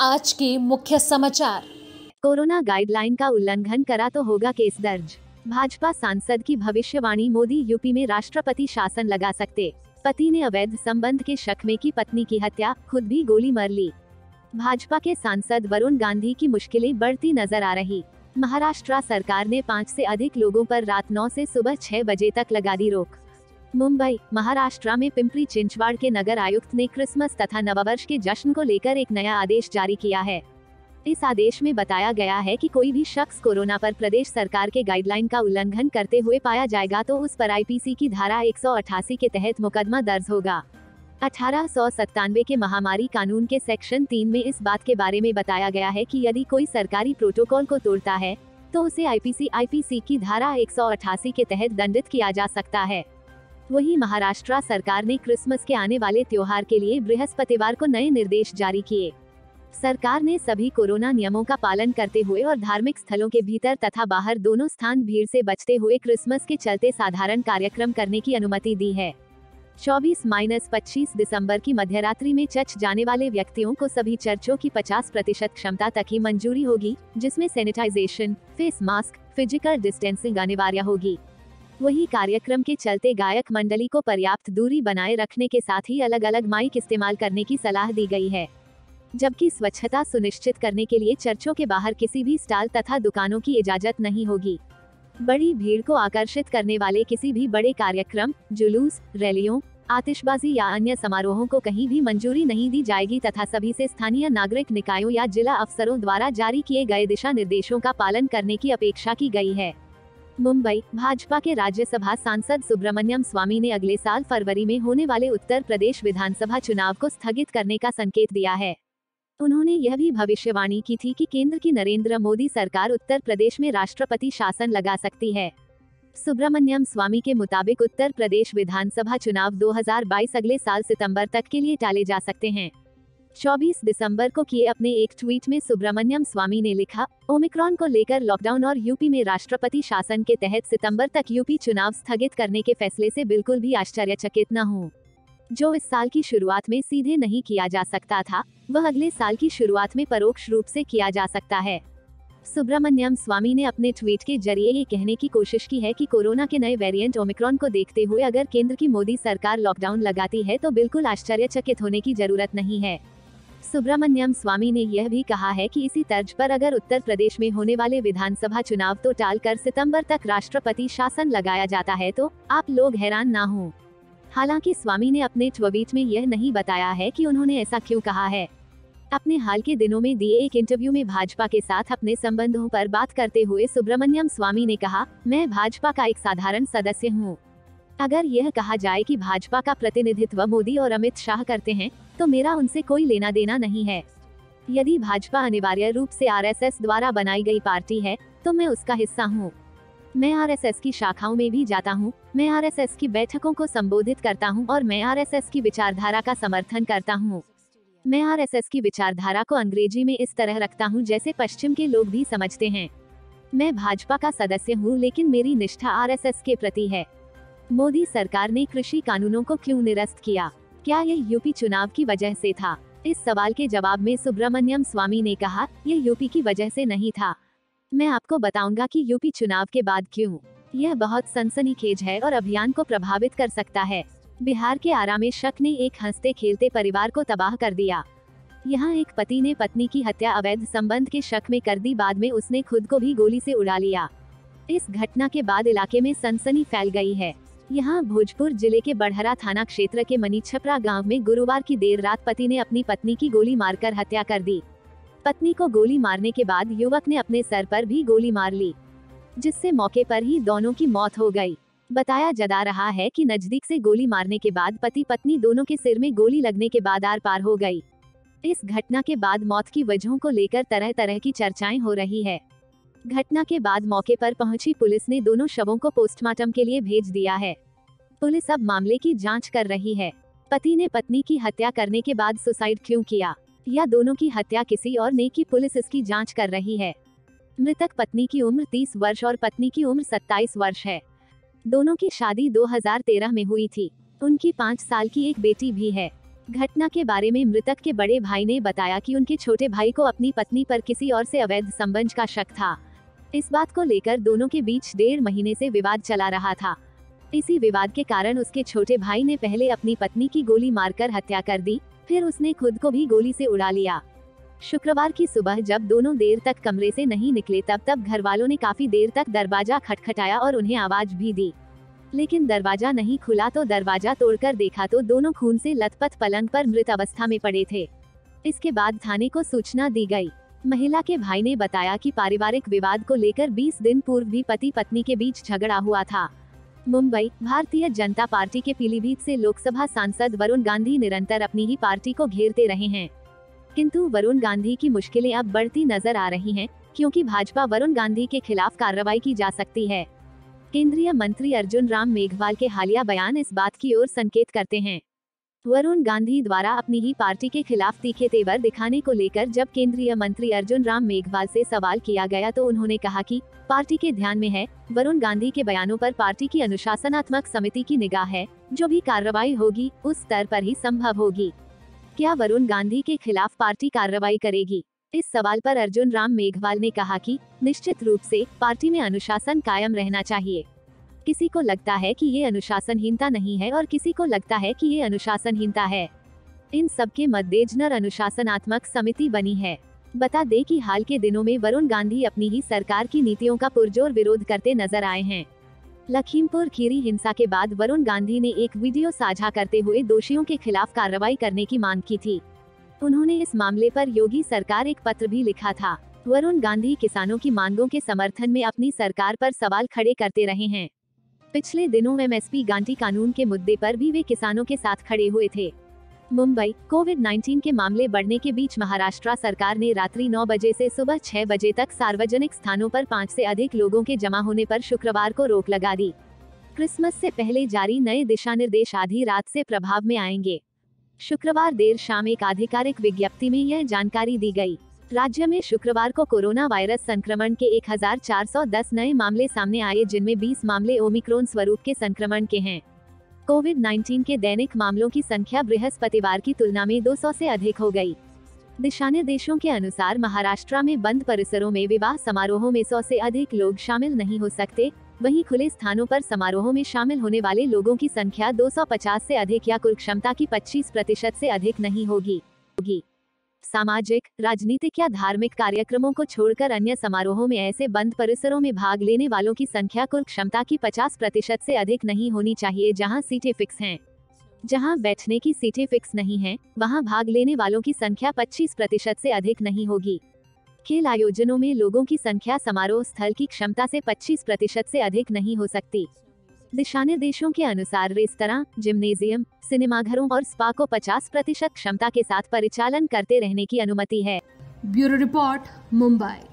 आज के मुख्य समाचार। कोरोना गाइडलाइन का उल्लंघन करा तो होगा केस दर्ज। भाजपा सांसद की भविष्यवाणी, मोदी यूपी में राष्ट्रपति शासन लगा सकते। पति ने अवैध संबंध के शक में की पत्नी की हत्या, खुद भी गोली मार ली। भाजपा के सांसद वरुण गांधी की मुश्किलें बढ़ती नजर आ रही। महाराष्ट्र सरकार ने 5 से अधिक लोगों पर रात 9 से सुबह 6 बजे तक लगा दी रोक। मुंबई, महाराष्ट्र में पिंपरी चिंचवाड़ के नगर आयुक्त ने क्रिसमस तथा नववर्ष के जश्न को लेकर एक नया आदेश जारी किया है। इस आदेश में बताया गया है कि कोई भी शख्स कोरोना पर प्रदेश सरकार के गाइडलाइन का उल्लंघन करते हुए पाया जाएगा तो उस पर आईपीसी की धारा 188 के तहत मुकदमा दर्ज होगा। 1897 के महामारी कानून के सेक्शन 3 में इस बात के बारे में बताया गया है कि यदि कोई सरकारी प्रोटोकॉल को तोड़ता है तो उसे आईपीसी की धारा 188 के तहत दंडित किया जा सकता है। वहीं महाराष्ट्र सरकार ने क्रिसमस के आने वाले त्योहार के लिए बृहस्पतिवार को नए निर्देश जारी किए। सरकार ने सभी कोरोना नियमों का पालन करते हुए और धार्मिक स्थलों के भीतर तथा बाहर दोनों स्थान भीड़ से बचते हुए क्रिसमस के चलते साधारण कार्यक्रम करने की अनुमति दी है। 24-25 दिसंबर की मध्यरात्रि में चर्च जाने वाले व्यक्तियों को सभी चर्चों की 50% क्षमता तक ही मंजूरी होगी, जिसमें sanitisation, face mask, physical distancing अनिवार्य होगी। वही कार्यक्रम के चलते गायक मंडली को पर्याप्त दूरी बनाए रखने के साथ ही अलग अलग माइक इस्तेमाल करने की सलाह दी गई है। जबकि स्वच्छता सुनिश्चित करने के लिए चर्चों के बाहर किसी भी स्टॉल तथा दुकानों की इजाजत नहीं होगी। बड़ी भीड़ को आकर्षित करने वाले किसी भी बड़े कार्यक्रम, जुलूस, रैलियों, आतिशबाजी या अन्य समारोहों को कहीं भी मंजूरी नहीं दी जाएगी तथा सभी से स्थानीय नागरिक निकायों या जिला अफसरों द्वारा जारी किए गए दिशा निर्देशों का पालन करने की अपेक्षा की गई है। मुंबई, भाजपा के राज्यसभा सांसद सुब्रमण्यम स्वामी ने अगले साल फरवरी में होने वाले उत्तर प्रदेश विधानसभा चुनाव को स्थगित करने का संकेत दिया है। उन्होंने यह भी भविष्यवाणी की थी कि केंद्र की नरेंद्र मोदी सरकार उत्तर प्रदेश में राष्ट्रपति शासन लगा सकती है। सुब्रमण्यम स्वामी के मुताबिक उत्तर प्रदेश विधानसभा चुनाव 2022 अगले साल सितंबर तक के लिए टाले जा सकते हैं। 24 दिसंबर को किए अपने एक ट्वीट में सुब्रमण्यम स्वामी ने लिखा, ओमिक्रॉन को लेकर लॉकडाउन और यूपी में राष्ट्रपति शासन के तहत सितंबर तक यूपी चुनाव स्थगित करने के फैसले से बिल्कुल भी आश्चर्यचकित न हूं। जो इस साल की शुरुआत में सीधे नहीं किया जा सकता था, वह अगले साल की शुरुआत में परोक्ष रूप से किया जा सकता है। सुब्रमण्यम स्वामी ने अपने ट्वीट के जरिए ये कहने की कोशिश की है कि कोरोना के नए वेरिएंट ओमिक्रॉन को देखते हुए अगर केंद्र की मोदी सरकार लॉकडाउन लगाती है तो बिल्कुल आश्चर्यचकित होने की जरूरत नहीं है। सुब्रमण्यम स्वामी ने यह भी कहा है कि इसी तर्ज पर अगर उत्तर प्रदेश में होने वाले विधानसभा चुनाव तो टालकर सितंबर तक राष्ट्रपति शासन लगाया जाता है तो आप लोग हैरान ना हों। हालांकि स्वामी ने अपने ट्वीट में यह नहीं बताया है कि उन्होंने ऐसा क्यों कहा है। अपने हाल के दिनों में दिए एक इंटरव्यू में भाजपा के साथ अपने संबंधों पर बात करते हुए सुब्रमण्यम स्वामी ने कहा, मैं भाजपा का एक साधारण सदस्य हूँ। अगर यह कहा जाए कि भाजपा का प्रतिनिधित्व मोदी और अमित शाह करते हैं तो मेरा उनसे कोई लेना देना नहीं है। यदि भाजपा अनिवार्य रूप से आरएसएस द्वारा बनाई गई पार्टी है तो मैं उसका हिस्सा हूँ। मैं आरएसएस की शाखाओं में भी जाता हूँ, मैं आरएसएस की बैठकों को संबोधित करता हूँ और मैं आरएसएस की विचारधारा का समर्थन करता हूँ। मैं आरएसएस की विचारधारा को अंग्रेजी में इस तरह रखता हूँ जैसे पश्चिम के लोग भी समझते हैं। मैं भाजपा का सदस्य हूँ लेकिन मेरी निष्ठा आरएसएस के प्रति है। मोदी सरकार ने कृषि कानूनों को क्यों निरस्त किया? क्या यह यूपी चुनाव की वजह से था? इस सवाल के जवाब में सुब्रमण्यम स्वामी ने कहा, यह यूपी की वजह से नहीं था। मैं आपको बताऊंगा कि यूपी चुनाव के बाद क्यों। यह बहुत सनसनीखेज है और अभियान को प्रभावित कर सकता है। बिहार के आरा में शक ने एक हंसते खेलते परिवार को तबाह कर दिया। यहाँ एक पति ने पत्नी की हत्या अवैध संबंध के शक में कर दी, बाद में उसने खुद को भी गोली से उड़ा लिया। इस घटना के बाद इलाके में सनसनी फैल गई है। यहाँ भोजपुर जिले के बढ़हरा थाना क्षेत्र के मनीछपरा गांव में गुरुवार की देर रात पति ने अपनी पत्नी की गोली मारकर हत्या कर दी। पत्नी को गोली मारने के बाद युवक ने अपने सर पर भी गोली मार ली, जिससे मौके पर ही दोनों की मौत हो गई। बताया जा रहा है कि नजदीक से गोली मारने के बाद पति पत्नी दोनों के सिर में गोली लगने के बाद आर पार हो गई। इस घटना के बाद मौत की वजहों को लेकर तरह तरह की चर्चाएं हो रही है। घटना के बाद मौके पर पहुंची पुलिस ने दोनों शवों को पोस्टमार्टम के लिए भेज दिया है। पुलिस अब मामले की जांच कर रही है। पति ने पत्नी की हत्या करने के बाद सुसाइड क्यों किया या दोनों की हत्या किसी और ने की, पुलिस इसकी जांच कर रही है। मृतक पत्नी की उम्र 30 वर्ष और पत्नी की उम्र 27 वर्ष है। दोनों की शादी 2013 में हुई थी। उनकी 5 साल की एक बेटी भी है। घटना के बारे में मृतक के बड़े भाई ने बताया कि उनके छोटे भाई को अपनी पत्नी पर किसी और से अवैध संबंध का शक था। इस बात को लेकर दोनों के बीच 1.5 महीने से विवाद चला रहा था। इसी विवाद के कारण उसके छोटे भाई ने पहले अपनी पत्नी की गोली मारकर हत्या कर दी, फिर उसने खुद को भी गोली से उड़ा लिया। शुक्रवार की सुबह जब दोनों देर तक कमरे से नहीं निकले तब घर वालों ने काफी देर तक दरवाजा खटखटाया और उन्हें आवाज भी दी, लेकिन दरवाजा नहीं खुला तो दरवाजा तोड़कर देखा तो दोनों खून से लथपथ पलंग पर मृत अवस्था में पड़े थे। इसके बाद थाने को सूचना दी गई। महिला के भाई ने बताया कि पारिवारिक विवाद को लेकर 20 दिन पूर्व भी पति पत्नी के बीच झगड़ा हुआ था। मुंबई, भारतीय जनता पार्टी के पीलीभीत से लोकसभा सांसद वरुण गांधी निरंतर अपनी ही पार्टी को घेरते रहे हैं, किंतु वरुण गांधी की मुश्किलें अब बढ़ती नजर आ रही हैं, क्योंकि भाजपा वरुण गांधी के खिलाफ कार्रवाई की जा सकती है। केंद्रीय मंत्री अर्जुन राम मेघवाल के हालिया बयान इस बात की ओर संकेत करते हैं। वरुण गांधी द्वारा अपनी ही पार्टी के खिलाफ तीखे तेवर दिखाने को लेकर जब केंद्रीय मंत्री अर्जुन राम मेघवाल से सवाल किया गया तो उन्होंने कहा कि पार्टी के ध्यान में है, वरुण गांधी के बयानों पर पार्टी की अनुशासनात्मक समिति की निगाह है, जो भी कार्रवाई होगी उस स्तर पर ही संभव होगी। क्या वरुण गांधी के खिलाफ पार्टी कार्रवाई करेगी? इस सवाल पर अर्जुन राम मेघवाल ने कहा कि निश्चित रूप से पार्टी में अनुशासन कायम रहना चाहिए। किसी को लगता है कि ये अनुशासनहीनता नहीं है और किसी को लगता है कि ये अनुशासनहीनता है। इन सबके मद्देनजर अनुशासनात्मक समिति बनी है। बता दें कि हाल के दिनों में वरुण गांधी अपनी ही सरकार की नीतियों का पुरजोर विरोध करते नजर आए हैं। लखीमपुर खीरी हिंसा के बाद वरुण गांधी ने एक वीडियो साझा करते हुए दोषियों के खिलाफ कार्रवाई करने की मांग की थी। उन्होंने इस मामले पर योगी सरकार एक पत्र भी लिखा था। वरुण गांधी किसानों की मांगों के समर्थन में अपनी सरकार पर सवाल खड़े करते रहे हैं। पिछले दिनों एमएसपी गांधी कानून के मुद्दे पर भी वे किसानों के साथ खड़े हुए थे। मुंबई, कोविड-19 के मामले बढ़ने के बीच महाराष्ट्र सरकार ने रात्रि 9 बजे से सुबह 6 बजे तक सार्वजनिक स्थानों पर 5 से अधिक लोगों के जमा होने पर शुक्रवार को रोक लगा दी। क्रिसमस से पहले जारी नए दिशा निर्देश आधी रात से प्रभाव में आएंगे। शुक्रवार देर शाम एक आधिकारिक विज्ञप्ति में यह जानकारी दी गई। राज्य में शुक्रवार को कोरोना वायरस संक्रमण के 1410 नए मामले सामने आए, जिनमें 20 मामले ओमिक्रॉन स्वरूप के संक्रमण के हैं। कोविड-19 के दैनिक मामलों की संख्या बृहस्पतिवार की तुलना में 200 से अधिक हो गई। दिशानिर्देशों के अनुसार महाराष्ट्र में बंद परिसरों में विवाह समारोहों में 100 से अधिक लोग शामिल नहीं हो सकते। वहीं खुले स्थानों पर समारोहों में शामिल होने वाले लोगों की संख्या 250 से अधिक या कुल क्षमता की 25% से अधिक नहीं होगी। सामाजिक, राजनीतिक या धार्मिक कार्यक्रमों को छोड़कर अन्य समारोहों में ऐसे बंद परिसरों में भाग लेने वालों की संख्या कुल क्षमता की 50% से अधिक नहीं होनी चाहिए। जहां सीटें फिक्स हैं, जहां बैठने की सीटें फिक्स नहीं हैं, वहां भाग लेने वालों की संख्या 25% से अधिक नहीं होगी। खेल आयोजनों में लोगों की संख्या समारोह स्थल की क्षमता से 25% से अधिक नहीं हो सकती। दिशानिर्देशों के अनुसार रेस्तरां, जिम्नेजियम, सिनेमाघरों और स्पा को 50% क्षमता के साथ परिचालन करते रहने की अनुमति है। Bureau report, Mumbai.